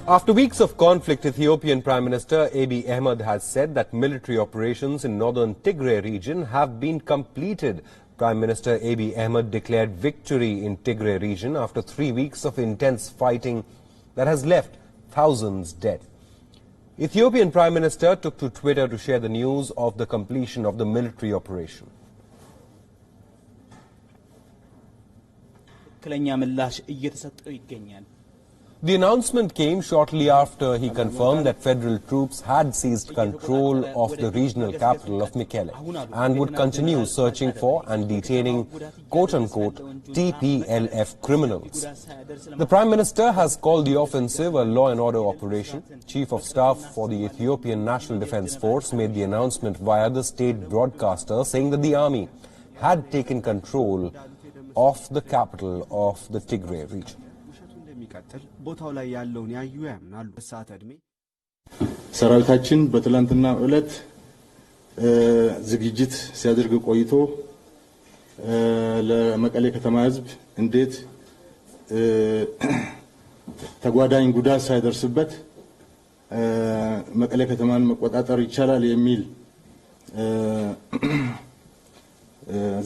After weeks of conflict, Ethiopian Prime Minister Abiy Ahmed has said that military operations in northern Tigray region have been completed. Prime Minister Abiy Ahmed declared victory in Tigray region after 3 weeks of intense fighting that has left thousands dead. Ethiopian Prime Minister took to Twitter to share the news of the completion of the military operation. The announcement came shortly after he confirmed that federal troops had seized control of the regional capital of Mekelle and would continue searching for and detaining quote-unquote TPLF criminals. The Prime Minister has called the offensive a law and order operation. Chief of Staff for the Ethiopian National Defense Force made the announcement via the state broadcaster, saying that the army had taken control of the capital of the Tigray region. ሰራዊታችን በትላንትና ዕለት ዝግጅት ሲያደርግ ቆይቶ ለመቀሌ ከተማ ህዝብ እንዴት ተጓዳኝ ጉዳት ሳይደርስበት መቀሌ ከተማን መቆጣጠር ይቻላል የሚል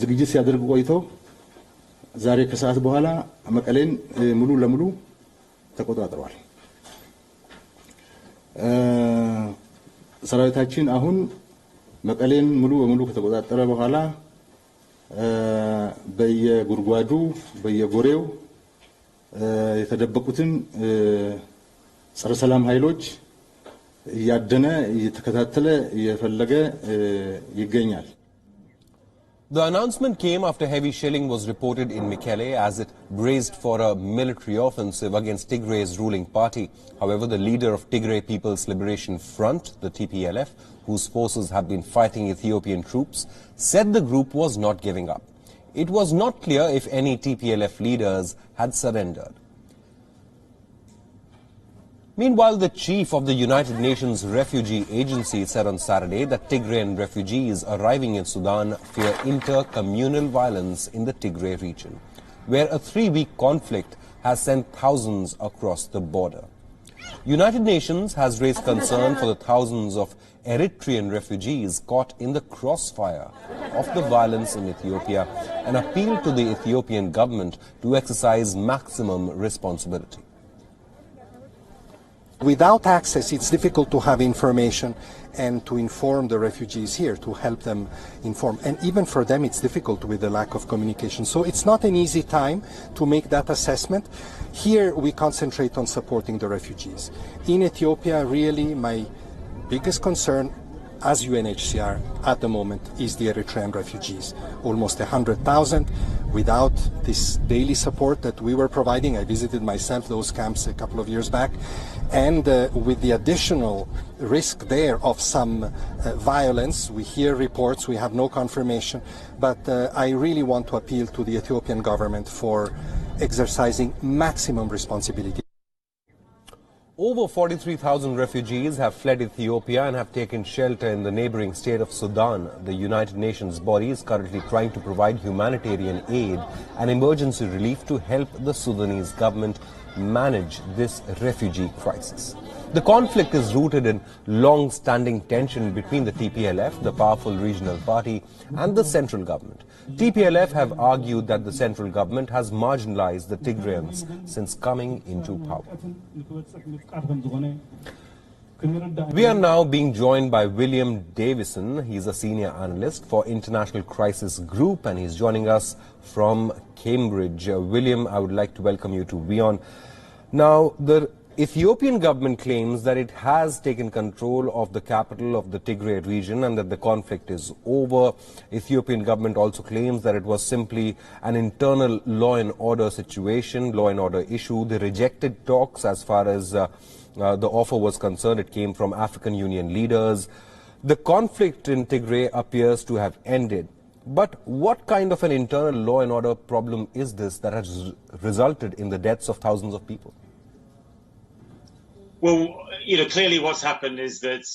ዝግጅት ሲያደርግ ቆይቶ ዛሬ ከሰዓት በኋላ መቀሌን ሙሉ ለሙሉ ተቆጣጥሯል። ሰራዊታችን አሁን መቀሌን ሙሉ በሙሉ ከተቆጣጠረ በኋላ በየጉርጓዱ በየጎሬው የተደበቁትን ጸረ ሰላም ኃይሎች ያደነ እየተከታተለ እየፈለገ ይገኛል። The announcement came after heavy shelling was reported in Mekelle as it braced for a military offensive against Tigray's ruling party. However, the leader of Tigray People's Liberation Front, the TPLF, whose forces have been fighting Ethiopian troops, said the group was not giving up. It was not clear if any TPLF leaders had surrendered. Meanwhile, the chief of the United Nations Refugee Agency said on Saturday that Tigrayan refugees arriving in Sudan fear inter-communal violence in the Tigray region, where a 3-week conflict has sent thousands across the border. United Nations has raised concern for the thousands of Eritrean refugees caught in the crossfire of the violence in Ethiopia and appealed to the Ethiopian government to exercise maximum responsibility. Without access, it's difficult to have information and to inform the refugees here, to help them inform. And even for them, it's difficult with the lack of communication. So it's not an easy time to make that assessment. Here, we concentrate on supporting the refugees. In Ethiopia, really, my biggest concern as UNHCR at the moment is the Eritrean refugees. Almost 100,000 without this daily support that we were providing. I visited myself those camps a couple of years back. And with the additional risk there of some violence, we hear reports, we have no confirmation, but I really want to appeal to the Ethiopian government for exercising maximum responsibility. Over 43,000 refugees have fled Ethiopia and have taken shelter in the neighboring state of Sudan. The United Nations body is currently trying to provide humanitarian aid and emergency relief to help the Sudanese government manage this refugee crisis. The conflict is rooted in long-standing tension between the TPLF, the powerful regional party, and the central government. TPLF have argued that the central government has marginalized the Tigrayans since coming into power. We are now being joined by William Davison. He's a senior analyst for International Crisis Group and he's joining us from Cambridge. William, I would like to welcome you to WION. Now, the Ethiopian government claims that it has taken control of the capital of the Tigray region and that the conflict is over. Ethiopian government also claims that it was simply an internal law and order situation, law and order issue. They rejected talks as far as the offer was concerned. It came from African Union leaders. The conflict in Tigray appears to have ended. But what kind of an internal law and order problem is this that has resulted in the deaths of thousands of people? Well, clearly what's happened is that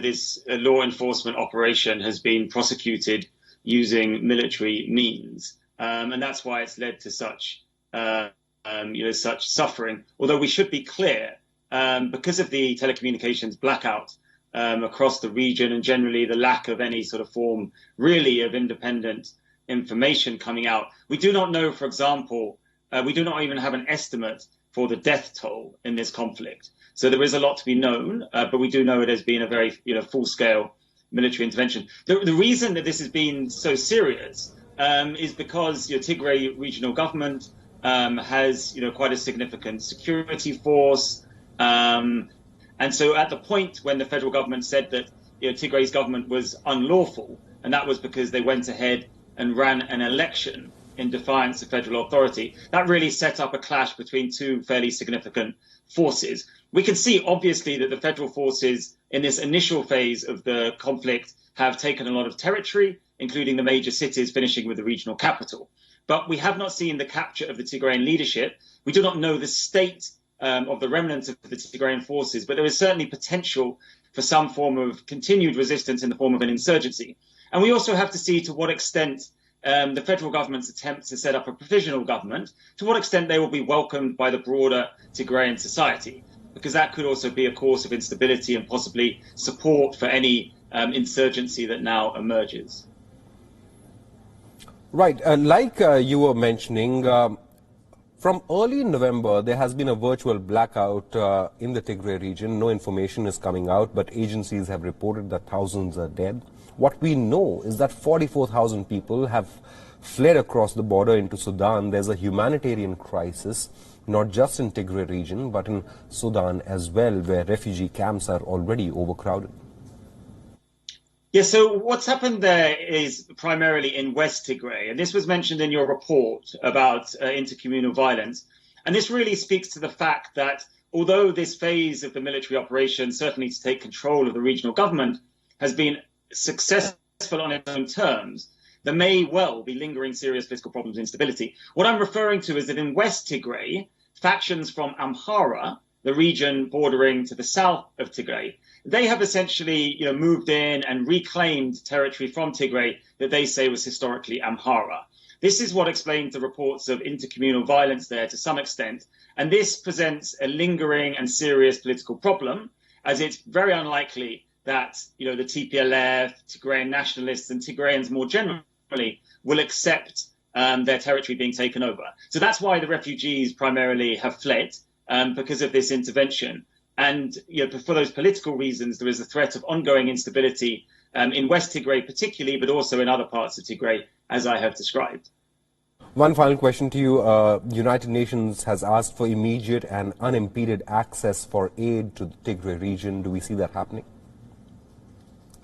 this law enforcement operation has been prosecuted using military means, and that's why it's led to such such suffering. Although we should be clear because of the telecommunications blackout across the region and generally the lack of any sort of form really of independent information coming out. We do not know, for example, we do not even have an estimate for the death toll in this conflict. So there is a lot to be known, but we do know it has been a very full-scale military intervention. The reason that this has been so serious is because Tigray regional government has quite a significant security force. And so at the point when the federal government said that Tigray's government was unlawful, and that was because they went ahead and ran an election in defiance of federal authority, that really set up a clash between two fairly significant forces. We can see, obviously, that the federal forces in this initial phase of the conflict have taken a lot of territory, including the major cities, finishing with the regional capital. But we have not seen the capture of the Tigrayan leadership. We do not know the state of the remnants of the Tigrayan forces, but there is certainly potential for some form of continued resistance in the form of an insurgency. And we also have to see to what extent the federal government's attempts to set up a provisional government, to what extent they will be welcomed by the broader Tigrayan society, because that could also be a cause of instability and possibly support for any insurgency that now emerges. Right. Like you were mentioning, from early November, there has been a virtual blackout in the Tigray region. No information is coming out, but agencies have reported that thousands are dead. What we know is that 44,000 people have fled across the border into Sudan. There's a humanitarian crisis, not just in Tigray region, but in Sudan as well, where refugee camps are already overcrowded. Yeah, so what's happened there is primarily in West Tigray, and this was mentioned in your report about intercommunal violence. And this really speaks to the fact that although this phase of the military operation, certainly to take control of the regional government, has been successful on its own terms, there may well be lingering serious political problems and instability. What I'm referring to is that in West Tigray, factions from Amhara, the region bordering to the south of Tigray, they have essentially moved in and reclaimed territory from Tigray that they say was historically Amhara. This is what explains the reports of intercommunal violence there to some extent. And this presents a lingering and serious political problem, as it's very unlikely that the TPLF, Tigrayan nationalists and Tigrayans more generally will accept their territory being taken over. So that's why the refugees primarily have fled, because of this intervention. And for those political reasons, there is a threat of ongoing instability in West Tigray particularly, but also in other parts of Tigray, as I have described. One final question to you. United Nations has asked for immediate and unimpeded access for aid to the Tigray region. Do we see that happening?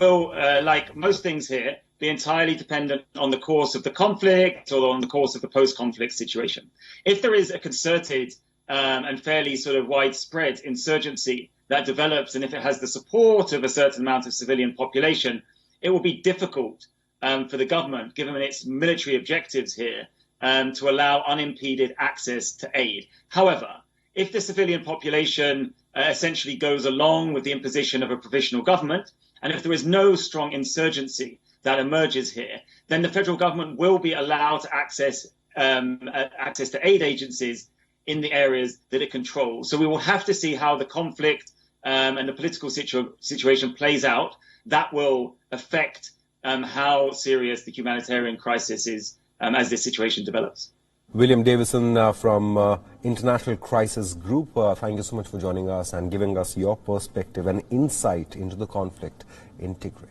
Well, like most things here, be entirely dependent on the course of the conflict or on the course of the post-conflict situation. If there is a concerted and fairly sort of widespread insurgency that develops, and if it has the support of a certain amount of civilian population, it will be difficult for the government, given its military objectives here, to allow unimpeded access to aid. However, if the civilian population essentially goes along with the imposition of a provisional government, and if there is no strong insurgency that emerges here, then the federal government will be allowed to access to aid agencies in the areas that it controls. So we will have to see how the conflict and the political situation plays out. That will affect how serious the humanitarian crisis is as this situation develops. William Davison from International Crisis Group, thank you so much for joining us and giving us your perspective and insight into the conflict in Tigray.